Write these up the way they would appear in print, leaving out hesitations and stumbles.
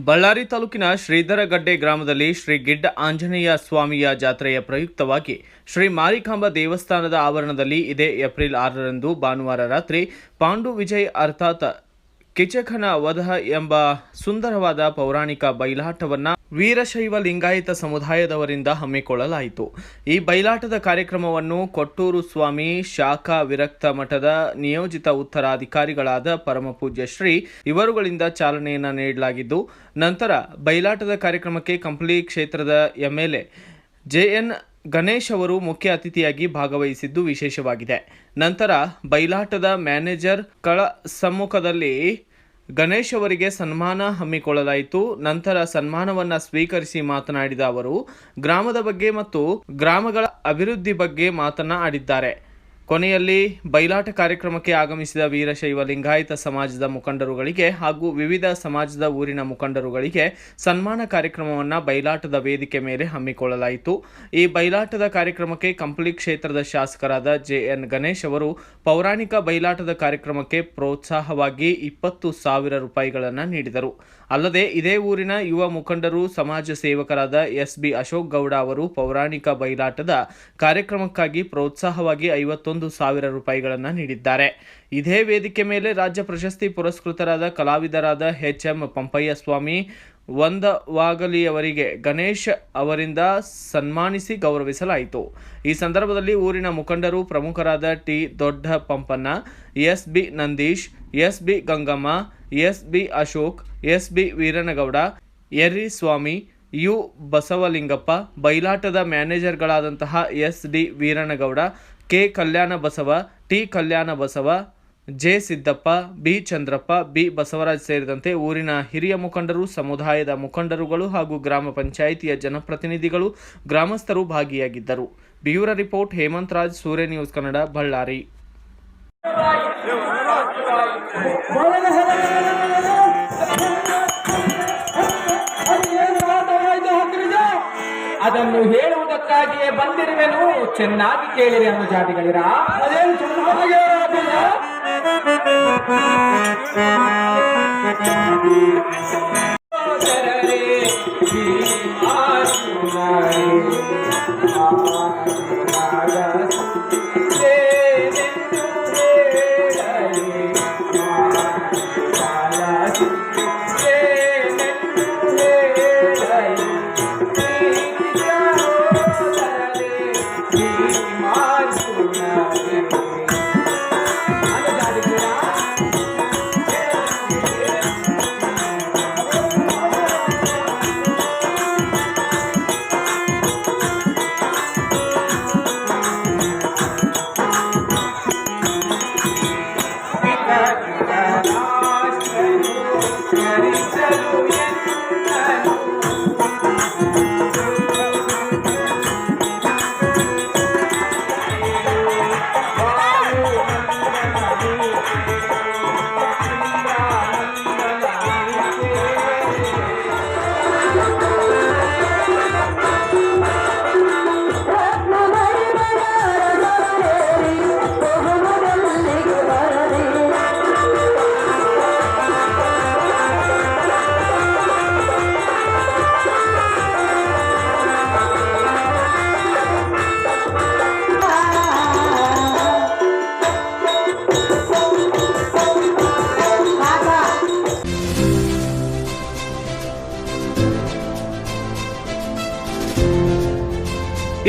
ಬಳ್ಳಾರಿ ತಾಲೂಕಿನ ಶ್ರೀಧರಗಡ್ಡೆ ಗ್ರಾಮದಲ್ಲಿ ಶ್ರೀ ಗಿಡ್ಡ ಆಂಜನೇಯ ಸ್ವಾಮಿಯ ಜಾತ್ರೆಯ ಪ್ರಯುಕ್ತವಾಗಿ ಶ್ರೀ ಮಾರಿಕಾಂಬಾ ದೇವಸ್ಥಾನದ ಆವರಣದಲ್ಲಿ ಇದೇ ಏಪ್ರಿಲ್ 6ರಂದು ಭಾನುವಾರ ರಾತ್ರಿ ಪಾಂಡು ವಿಜಯ್ ಅರ್ಥಾತ್ ಕಿಚಕನ ವಧ ಎಂಬ ಸುಂದರವಾದ ಪೌರಾಣಿಕ ಬಯಲಾಟವನ್ನು ವೀರಶೈವ ಲಿಂಗಾಯತ ಸಮುದಾಯದವರಿಂದ ಹಮ್ಮಿಕೊಳ್ಳಲಾಯಿತು. ಈ ಬಯಲಾಟದ ಕಾರ್ಯಕ್ರಮವನ್ನು ಕೊಟ್ಟೂರು ಸ್ವಾಮಿ ಶಾಖಾ ವಿರಕ್ತ ಮಠದ ನಿಯೋಜಿತ ಉತ್ತರಾಧಿಕಾರಿಗಳಾದ ಪರಮಪೂಜ್ಯ ಶ್ರೀ ಇವರುಗಳಿಂದ ಚಾಲನೆಯನ್ನು ನೀಡಲಾಗಿದ್ದು, ನಂತರ ಬಯಲಾಟದ ಕಾರ್ಯಕ್ರಮಕ್ಕೆ ಕಂಪ್ಲಿ ಕ್ಷೇತ್ರದ ಎಂಎಲ್ಎ ಜೆಎನ್ ಗಣೇಶ್ ಅವರು ಮುಖ್ಯ ಅತಿಥಿಯಾಗಿ ಭಾಗವಹಿಸಿದ್ದು ವಿಶೇಷವಾಗಿದೆ. ನಂತರ ಬಯಲಾಟದ ಮ್ಯಾನೇಜರ್ ಕಳ ಸಮ್ಮುಖದಲ್ಲಿ ಗಣೇಶ್ ಅವರಿಗೆ ಸನ್ಮಾನ ಹಮ್ಮಿಕೊಳ್ಳಲಾಯಿತು. ನಂತರ ಸನ್ಮಾನವನ್ನು ಸ್ವೀಕರಿಸಿ ಮಾತನಾಡಿದ ಅವರು ಗ್ರಾಮದ ಬಗ್ಗೆ ಮತ್ತು ಗ್ರಾಮಗಳ ಅಭಿವೃದ್ಧಿ ಬಗ್ಗೆ ಮಾತನಾಡಿದ್ದಾರೆ. ಕೊನೆಯಲ್ಲಿ ಬಯಲಾಟ ಕಾರ್ಯಕ್ರಮಕ್ಕೆ ಆಗಮಿಸಿದ ವೀರಶೈವ ಲಿಂಗಾಯತ ಸಮಾಜದ ಮುಖಂಡರುಗಳಿಗೆ ಹಾಗೂ ವಿವಿಧ ಸಮಾಜದ ಊರಿನ ಮುಖಂಡರುಗಳಿಗೆ ಸನ್ಮಾನ ಕಾರ್ಯಕ್ರಮವನ್ನು ಬಯಲಾಟದ ವೇದಿಕೆ ಮೇಲೆ ಹಮ್ಮಿಕೊಳ್ಳಲಾಯಿತು. ಈ ಬಯಲಾಟದ ಕಾರ್ಯಕ್ರಮಕ್ಕೆ ಕಂಪ್ಲಿ ಕ್ಷೇತ್ರದ ಶಾಸಕರಾದ ಜೆಎನ್ ಗಣೇಶ್ ಅವರು ಪೌರಾಣಿಕ ಬಯಲಾಟದ ಕಾರ್ಯಕ್ರಮಕ್ಕೆ ಪ್ರೋತ್ಸಾಹವಾಗಿ 20,000 ರೂಪಾಯಿಗಳನ್ನು ನೀಡಿದರು. ಅಲ್ಲದೆ ಇದೇ ಊರಿನ ಯುವ ಮುಖಂಡರು ಸಮಾಜ ಸೇವಕರಾದ ಎಸ್.ಬಿ. ಅಶೋಕ್ ಗೌಡ ಅವರು ಪೌರಾಣಿಕ ಬಯಲಾಟದ ಕಾರ್ಯಕ್ರಮಕ್ಕಾಗಿ ಪ್ರೋತ್ಸಾಹವಾಗಿ 51,000 ರೂಪಾಯಿಗಳನ್ನು ನೀಡಿದ್ದಾರೆ. ಇದೇ ವೇದಿಕೆ ಮೇಲೆ ರಾಜ್ಯ ಪ್ರಶಸ್ತಿ ಪುರಸ್ಕೃತರಾದ ಕಲಾವಿದರಾದ ಎಚ್.ಎಂ. ಪಂಪಯ್ಯ ಸ್ವಾಮಿ ವಂದವಾಗಲಿಯವರಿಗೆ ಗಣೇಶ್ ಅವರಿಂದ ಸನ್ಮಾನಿಸಿ ಗೌರವಿಸಲಾಯಿತು. ಈ ಸಂದರ್ಭದಲ್ಲಿ ಊರಿನ ಮುಖಂಡರು ಪ್ರಮುಖರಾದ T. Dodda Pampanna, SB. Nandish, SB. Gangamma, SB. Ashok, SB. Veeranagouda, Erri Swamy, U. Basavalingappa, ಬಯಲಾಟದ ಮ್ಯಾನೇಜರ್ಗಳಾದಂತಹ SD. Veeranagouda, K. Kalyana Basava, T. Kalyana Basava, J. Siddappa, B. Chandrappa, B. Basavaraj ಸೇರಿದಂತೆ ಊರಿನ ಹಿರಿಯ ಮುಖಂಡರು, ಸಮುದಾಯದ ಮುಖಂಡರುಗಳು ಹಾಗೂ ಗ್ರಾಮ ಪಂಚಾಯಿತಿಯ ಜನಪ್ರತಿನಿಧಿಗಳು, ಗ್ರಾಮಸ್ಥರು ಭಾಗಿಯಾಗಿದ್ದರು. ಬ್ಯೂರೋ ರಿಪೋರ್ಟ್ ಹೇಮಂತ್ ರಾಜ್, ಸೂರ್ಯ ನ್ಯೂಸ್ ಕನ್ನಡ, ಬಳ್ಳಾರಿ. ಅದನ್ನು ಹೇಳುವುದಕ್ಕಾಗಿಯೇ ಬಂದಿರುವೆನು, ಚೆನ್ನಾಗಿ ಕೇಳಿರಿ ಅನ್ನೋ ಜಾತಿಗಳಿರ. ಅದೇನು ಚೆನ್ನಾಗಿ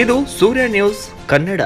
ಇದು ಸೂರ್ಯ ನ್ಯೂಸ್ ಕನ್ನಡ.